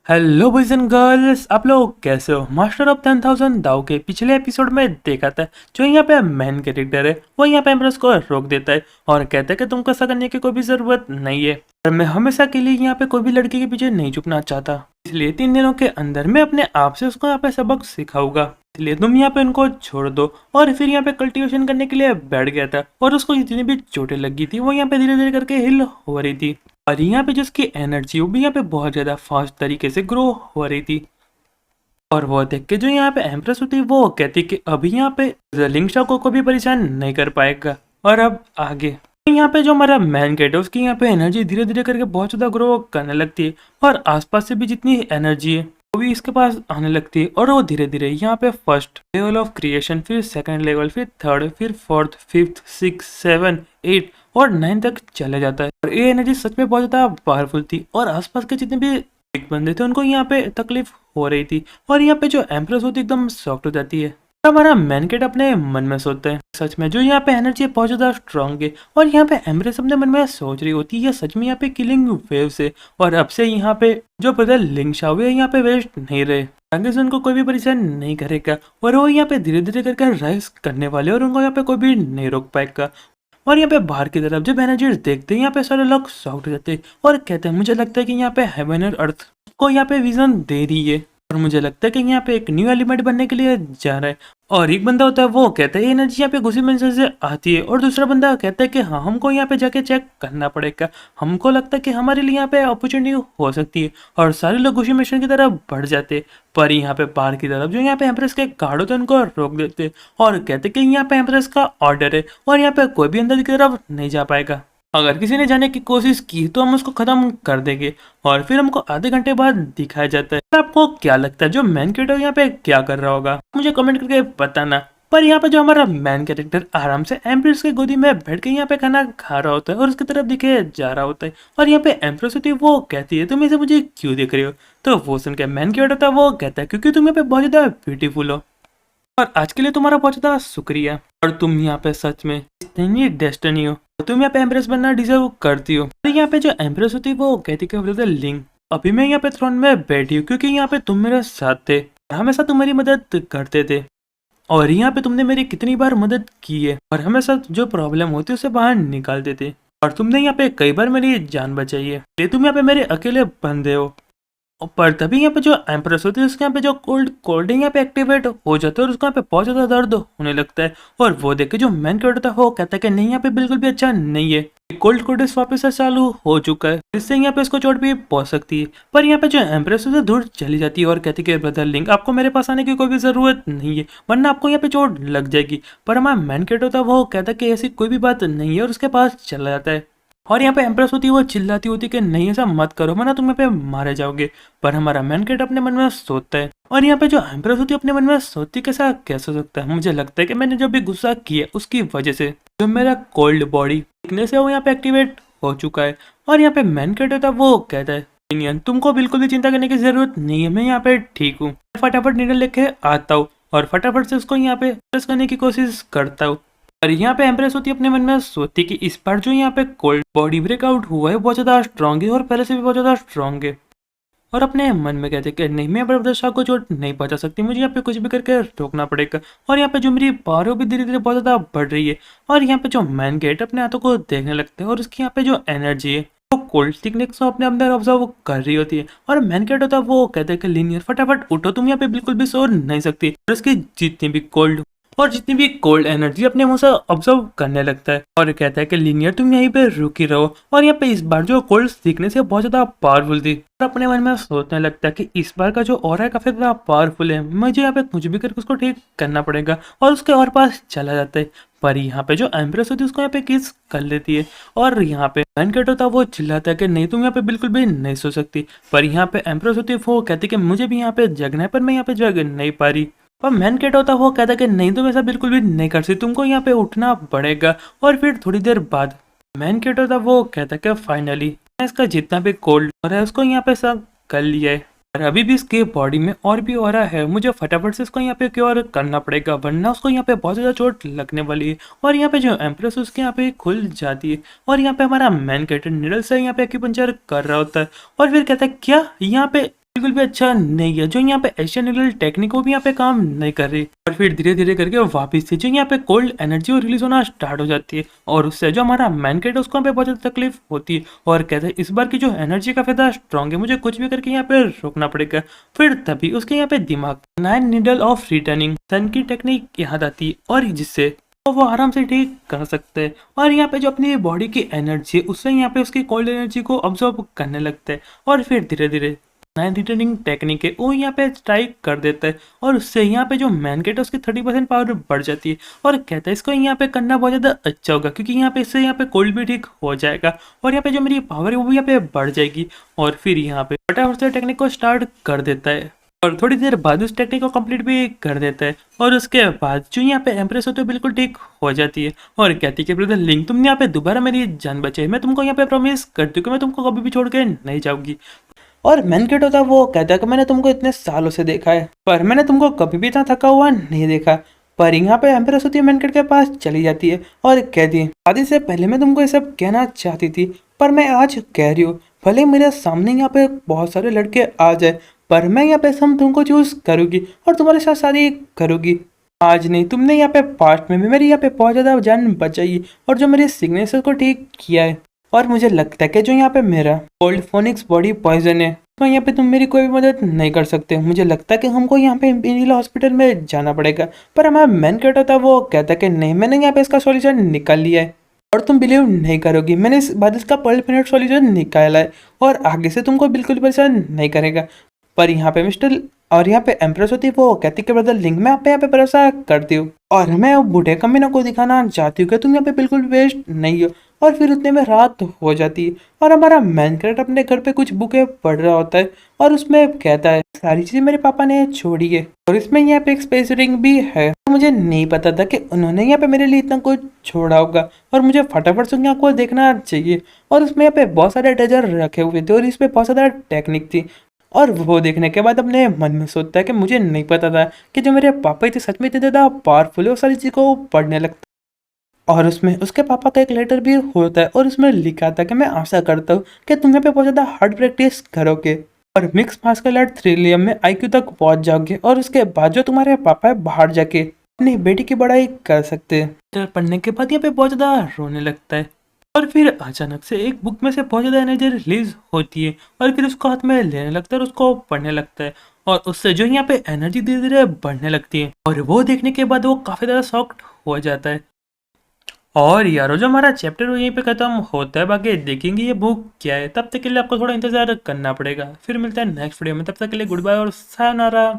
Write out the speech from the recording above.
Hello boys and girls, आप लोग कैसे हो। मास्टर ऑफ 10,000 दाव के पिछले एपिसोड में देखा था, जो यहाँ पे मेन कैरेक्टर है वो यहाँ पे एम्प्रेस को रोक देता है और कहता है कि तुमको ऐसा करने की कोई भी जरूरत नहीं है और मैं हमेशा के लिए यहाँ पे कोई भी लड़की के पीछे नहीं झुकना चाहता, इसलिए 3 दिनों के अंदर मैं अपने आप से उसको यहाँ पे सबक सिखाऊंगा, इसलिए तुम यहाँ पे उनको छोड़ दो। और फिर यहाँ पे कल्टीवेशन करने के लिए बैठ गया था और उसको जितनी भी चोटें लगी थी वो यहाँ पे धीरे धीरे करके हिल हो रही थी और यहाँ पे जो उसकी एनर्जी वो भी यहाँ पे बहुत ज्यादा फास्ट तरीके से ग्रो हो रही थी। और वो देख के जो यहाँ पे एम्प्रेस होती वो कहती कि अभी यहाँ पे लिंक्शा को कोई भी परेशान नहीं कर पाएगा। और अब आगे यहाँ पे जो हमारा मैन गेट है उसकी यहाँ पे एनर्जी धीरे धीरे करके बहुत ज्यादा ग्रो करने लगती है और आसपास से भी जितनी एनर्जी है वो भी इसके पास आने लगती है और वो धीरे धीरे यहाँ पे फर्स्ट लेवल ऑफ क्रिएशन, फिर सेकंड लेवल, फिर थर्ड, फिर फोर्थ, फिफ्थ, 6, 7, 8 और 9 तक चले जाता है। और ये एनर्जी सच में बहुत ज्यादा पावरफुल थी और आसपास के जितने भी एक बंदे थे उनको यहाँ पे तकलीफ हो रही थी और यहाँ पे जो एम्प्रेस होती एकदम सॉफ्ट हो जाती है। हमारा मैनकेट अपने मन में सोचता है सच में जो यहाँ पे एनर्जी बहुत ज्यादा स्ट्रांग है और यहाँ पे एम्प्रेस अपने मन में सोच रही होती है सच में यहाँ पे किलिंग वेव से और अब से यहाँ पे जो ब्रदर लिंक्शा हुए यहाँ पे वेस्ट नहीं रहे, आगे से उनको कोई भी परेशान नहीं करेगा और वो यहाँ पे धीरे धीरे करके राइज करने वाले और उनको यहाँ पे कोई भी नहीं रोक पाएगा। और यहाँ पे बाहर की तरफ जब एनर्जी देखते हैं यहाँ पे सारे लोग शॉक्ड हो जाते हैं और कहते हैं मुझे लगता है कि यहाँ पे हेवन और अर्थ को यहाँ पे विजन दे रही है और मुझे लगता है कि यहाँ पे एक न्यू एलिमेंट बनने के लिए जा रहा है। और एक बंदा होता है वो कहता है एनर्जी यहाँ पे घुसी मंजिल से आती है और दूसरा बंदा कहता है कि हाँ हमको यहाँ पे जाके चेक करना पड़ेगा, हमको लगता है कि हमारे लिए यहाँ पे अपॉर्चुनिटी हो सकती है। और सारे लोग घुसी मिशन की तरफ बढ़ जाते पर यहाँ पे बाहर की तरफ जो यहाँ पे एम्प्रेस के गार्ड होते हैं उनको रोक देते और कहते कि यहाँ पे एम्प्रेस का ऑर्डर है और यहाँ पे कोई भी अंदर की तरफ नहीं जा पाएगा, अगर किसी ने जाने की कोशिश की तो हम उसको खत्म कर देंगे। और फिर हमको आधे घंटे बाद दिखाया जाता है। आपको क्या लगता है जो मैन कैरेक्टर यहाँ पे क्या कर रहा होगा, मुझे कमेंट करके बताना। पर यहाँ पे जो हमारा मैन कैरेक्टर आराम से एम्प्रेस की गोदी में बैठ के यहाँ पे खाना खा रहा होता है और उसकी तरफ दिखे जा रहा होता है और यहाँ पे एम्प्रेस होती है वो कहती है तुम इसे मुझे क्यों देख रहे हो, तो वो सुन के मैन कैरेक्टर था वो कहता है क्योंकि तुम यहाँ पे बहुत ज्यादा ब्यूटीफुल हो और आज के लिए तुम्हारा बहुत ज्यादा शुक्रिया और तुम यहाँ पे सच में इतनी डेस्टिनी हो, तुम यहाँ पे एम्प्रेस बनना डिजर्व करती हो। तो यहाँ पे जो एम्प्रेस होती है वो कहती है ब्रदर लिंक अभी मैं यहाँ पे थ्रोन में बैठी हूँ क्योंकि यहाँ पे तुम मेरे साथ थे, हमेशा तुम्हारी मदद करते थे और यहाँ पे तुमने मेरी कितनी बार मदद की है और हमेशा जो प्रॉब्लम होती है उसे बाहर निकालते थे और तुमने यहाँ पे कई बार मेरी जान बचाई है, ये तुम यहाँ पे मेरे अकेले बंदे हो। पर तभी यहाँ पे जो एम्प्रेस होती है उसके यहाँ पे जो कोल्डिंग यहाँ पे एक्टिवेट हो जाता है और उसको यहाँ पे बहुत ज्यादा दर्द होने लगता है और वो देख के जो मैन कैरेक्टर था वो कहता है कि नहीं यहाँ पे बिल्कुल भी अच्छा नहीं है, कोल्ड कोडेस वापस से चालू हो चुका है जिससे यहाँ पे इसको चोट भी पहुंच सकती है। पर यहाँ पे जो एम्प्रेस है दूर चली जाती है और कहती है ब्रदर लिंक आपको मेरे पास आने की कोई भी जरूरत नहीं है वरना आपको यहाँ पे चोट लग जाएगी। पर हमारा मैन कैरेक्टर था वो कहता है कि ऐसी कोई भी बात नहीं है और उसके पास चला जाता है। और यहाँ पे एम्प्रेस होती है वो चिल्लाती होती कि नहीं ऐसा मत करो वरना तुम यहाँ पे मारे जाओगे। पर हमारा मैन कैरेक्टर अपने मन में सोचता है और यहाँ पे जो एम्प्रेस होती है अपने मन में सोचती कैसा कैसे हो सकता है, मुझे लगता है कि मैंने जो भी गुस्सा किया उसकी वजह से जो मेरा कोल्ड बॉडी वीकनेस है वो यहाँ पे एक्टिवेट हो चुका है। और यहाँ पे मैन कैरेक्टर था वो कहता है इंडियन तुमको बिल्कुल भी चिंता करने की जरूरत नहीं है, मैं यहाँ पे ठीक हूँ, फटाफट नीडल लेके आता हूँ और फटाफट से उसको यहाँ पे प्रेस करने की कोशिश करता हूँ। और यहाँ पे एम्प्रेस होती है अपने मन में सोचती कि इस बार जो यहाँ पे कोल्ड बॉडी ब्रेकआउट हुआ है बहुत ज्यादा स्ट्रांग है और पहले से भी बहुत ज्यादा स्ट्रांग है और अपने मन में कहते कि नहीं मैं ब्रदर शाह को चोट नहीं पहुंचा सकती, मुझे यहाँ पे कुछ भी करके रोकना पड़ेगा। और यहाँ पे जो मेरी पावर है वो भी धीरे धीरे बहुत ज्यादा बढ़ रही है और यहाँ पे जो मैन गेट अपने हाथों को देखने लगते हैं और उसकी यहाँ पे जो एनर्जी है वो कोल्ड थिकनेस को अपने अंदर ऑब्जर्व कर रही होती है। और मैन गेट होता है वो कहते हैं कि लीनियर फटाफट उठो, तुम यहाँ पे बिल्कुल भी सो नहीं सकती। और उसकी जितनी भी कोल्ड एनर्जी अपने मुंह से ऑब्जर्व करने लगता है और कहता है कि लीनियर तुम यहीं पे रुकी रहो। और यहाँ पे इस बार जो कोल्ड थिकनेस है बहुत ज्यादा पावरफुल थी और अपने मन में सोचने लगता है कि इस बार का जो ऑरा है काफी ज्यादा पावरफुल है, मुझे यहाँ पे कुछ भी करके उसको ठीक करना पड़ेगा और उसके और पास चला जाता है। पर यहाँ पे जो एम्प्रेस होती है उसको यहाँ पे किस कर लेती है और यहाँ पे मैन कैरेक्टर होता है वो चिल्लाता है कि नहीं तुम यहाँ पे बिल्कुल भी नहीं सो सकती। पर यहाँ पे एम्प्रेस होती है वो कहती है कि मुझे भी यहाँ पे जगना है पर मैं यहाँ पे जग नहीं पा रही। और मैन कैट होता वो कहता कि नहीं तुम ऐसा बिल्कुल भी नहीं कर सकती, तुमको यहाँ पे उठना पड़ेगा। और फिर थोड़ी देर बाद मैन कैट होता वो कहता कि फाइनली इसका जितना भी कोल्ड और है उसको यहाँ पे सब कर लिया है और अभी भी इसके बॉडी में और भी हो रहा है, मुझे फटाफट से इसको यहाँ पे क्योर करना पड़ेगा वरना उसको यहाँ पे बहुत ज्यादा चोट लगने वाली है। और यहाँ पे जो एम्प्रेस उसके यहाँ पे खुल जाती है और यहाँ पे हमारा मैन कैरेक्टर निडल से यहाँ पे एक्यूपंक्चर कर रहा होता है और फिर कहता है क्या यहाँ पे बिल्कुल भी अच्छा नहीं है, जो यहाँ पे एशियन न्यूक्लियर टेक्निक वो भी यहाँ पे काम नहीं कर रही। और फिर धीरे धीरे करके वापस से जो यहाँ पे कोल्ड एनर्जी और रिलीज होना स्टार्ट हो जाती है, और उससे जो हमारा मैन कैरेक्टर उसको यहाँ पे बहुत ज़्यादा तकलीफ होती है, और कहते हैं इस बार की जो एनर्जी का फायदा स्ट्रॉन्ग है, मुझे कुछ भी करके यहाँ पे रोकना पड़ेगा। फिर तभी उसके यहाँ पे दिमाग 9 नीडल ऑफ रिटर्निंग सन की टेक्निक याद आती है, और जिससे तो वो आराम से ठीक कर सकते हैं, और यहाँ पे जो अपनी बॉडी की एनर्जी है उससे यहाँ पे उसकी कोल्ड एनर्जी को ऑब्जॉर्व करने लगता है, और फिर धीरे धीरे नाइन रिटर्निंग टेक्निक है वो यहाँ पे स्ट्राइक कर देता है, और उससे यहाँ पे जो मैन गेट है उसकी 30% पावर बढ़ जाती है, और कहता है इसको यहाँ पे करना बहुत ज़्यादा अच्छा होगा, क्योंकि यहाँ पे इससे यहाँ पे कोल्ड भी ठीक हो जाएगा, और यहाँ पे जो मेरी पावर है वो भी यहाँ पे बढ़ जाएगी। और फिर यहाँ पे फटाफट से टेक्निक को स्टार्ट कर देता है, और थोड़ी देर बाद उस टेक्निक को कंप्लीट भी कर देता है, और उसके बाद जो यहाँ पे एम्प्रेस होती है बिल्कुल ठीक हो जाती है, और कहती है कि ब्रदर लिंक तुमने यहाँ पे दोबारा मेरी जान बचाई, मैं तुमको यहाँ पे प्रॉमिस करती हूँ कि मैं तुमको कभी भी छोड़ के नहीं जाऊंगी। और मैन किट होता है वो कहता है कि मैंने तुमको इतने सालों से देखा है, पर मैंने तुमको कभी भी इतना थका हुआ नहीं देखा। पर यहाँ पे एम्प्रेस होती है मैन किट के पास चली जाती है और कहती है शादी से पहले मैं तुमको ये सब कहना चाहती थी, पर मैं आज कह रही हूँ, भले मेरे सामने यहाँ पे बहुत सारे लड़के आ जाए, पर मैं यहाँ पे हम तुमको चूज करूँगी और तुम्हारे साथ शादी करूँगी। आज नहीं, तुमने यहाँ पे पास्ट में भी मेरी यहाँ पे बहुत ज़्यादा जान बचाई और जो मेरे सिग्नेचर को ठीक किया है, और मुझे लगता है कि जो यहाँ पे मेरा कोल्ड फोनिक्स बॉडी पॉइजन है तो यहाँ पे तुम मेरी कोई भी मदद नहीं कर सकते। मुझे लगता है कि हमको यहाँ पे इंपीरियल हॉस्पिटल में जाना पड़ेगा। पर हमारा मैन कैरेक्टर था वो कहता है कि नहीं, मैंने यहाँ पे इसका सॉल्यूशन निकाल लिया है, और तुम बिलीव नहीं करोगी, मैंने इस बाद इसका परमानेंट सॉल्यूशन निकाला है और आगे से तुमको बिल्कुल परेशान नहीं करेगा। पर यहाँ पे मिस्टर और यहाँ पे एम्प्रेस होती है वो कहती के ब्रदर लिंक मैं आप पे यहाँ पे भरोसा करती हूँ, और मैं बूढ़े कमीनों को दिखाना चाहती हूँ कि तुम यहाँ पे बिल्कुल वेस्ट नहीं हो। और फिर उतने में रात हो जाती है, और हमारा मैन कैरेक्टर अपने घर पे कुछ बुकें पढ़ रहा होता है, और उसमें कहता है सारी चीजें मेरे पापा ने छोड़ी है, और इसमें यहाँ पे एक स्पेस रिंग भी है। मुझे नहीं पता था कि उन्होंने यहाँ पे मेरे लिए इतना कुछ छोड़ा होगा, और मुझे फटाफट से यहाँ को देखना चाहिए। और उसमें यहाँ पे बहुत सारे ट्रेजर रखे हुए थे, और इस पे बहुत सारा टेक्निक थी, और वो देखने के बाद अपने मन में सोचता है कि मुझे नहीं पता था कि जो मेरे पापा थे सच में इतने ज़्यादा पावरफुल है, वो सारी चीज़ को पढ़ने लगता। और उसमें उसके पापा का एक लेटर भी होता है, और उसमें लिखा था कि मैं आशा करता हूँ कि तुम यहाँ पे बहुत ज़्यादा हार्ड प्रैक्टिस करोगे और मिक्स मार्शल आर्ट थ्रिलियम में आईक्यू तक पहुँच जाओगे, और उसके बाद जो तुम्हारे पापा है बाहर जाके अपनी बेटी की पढ़ाई कर सकते हैं। लेटर पढ़ने के बाद यहाँ पे बहुत ज़्यादा रोने लगता है, और फिर अचानक से एक बुक में से बहुत ज़्यादा एनर्जी रिलीज होती है, और फिर उसको हाथ में लेने लगता है और उसको पढ़ने लगता है, और उससे जो यहाँ पे एनर्जी धीरे धीरे बढ़ने लगती है, और वो देखने के बाद वो काफ़ी ज़्यादा शॉक्ड हो जाता है। और यारो जो हमारा चैप्टर वो यहीं पे ख़त्म होता है, बाकी देखेंगे ये बुक क्या है। तब तक के लिए आपको थोड़ा इंतज़ार करना पड़ेगा। फिर मिलता है नेक्स्ट वीडियो में, तब तक के लिए गुड बाय और सायोनारा।